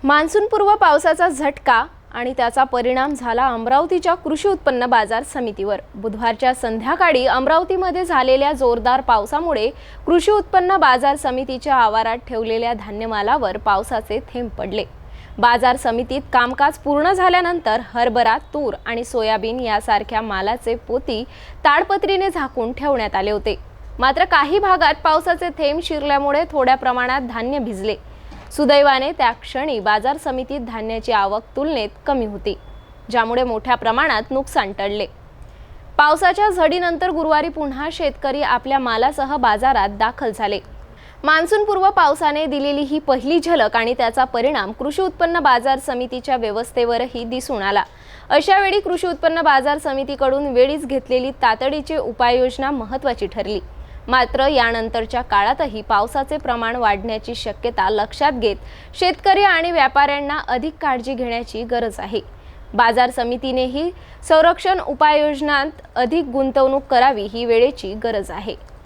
मान्सूनपूर्व पावसाचा झटका आणि त्याचा परिणाम झाला अमरावतीच्या कृषी उत्पन्न बाजार समितीवर। बुधवारच्या संध्याकाळी अमरावतीमध्ये झालेल्या जोरदार पावसामुळे कृषी उत्पन्न बाजार समितीच्या आवारात ठेवलेल्या धान्यमालावर पावसाचे थेंब पडले। बाजार समितीत कामकाज पूर्ण झाल्यानंतर हरभरा, तूर आणि सोयाबीन यासारख्या मालाचे पोती ताडपत्रीने झाकून ठेवण्यात आले होते। मात्र काही भागात पावसाचे थेंब शिरल्यामुळे थोड्या प्रमाणात धान्य भिजले। सुदैवाने त्या क्षणी बाजार समितीत धान्याची आवक तुलनेत कमी होती, ज्यामुळे मोठ्या प्रमाणात नुकसान टळले। पावसाच्या झडीनंतर गुरुवारी पुन्हा शेतकरी आपल्या मालासह बाजारात दाखल झाले। मान्सूनपूर्व पावसाने दिलेली ही पहिली झलक आणि त्याचा परिणाम कृषी उत्पन्न बाजार समितीच्या व्यवस्थेवरही दिसून आला। अशा वेळी कृषी उत्पन्न बाजार समितीकडून वेळीच घेतलेली तातडीची उपाययोजना महत्त्वाची ठरली। मात्र यानंतरच्या काळातही पावसाचे प्रमाण वाढण्याची शक्यता लक्षात घेत शेतकरी आणि व्यापाऱ्यांना अधिक काळजी घेण्याची गरज आहे। बाजार समितीनेही संरक्षण उपाययोजनांत अधिक गुंतवणूक करावी ही वेळेची गरज आहे।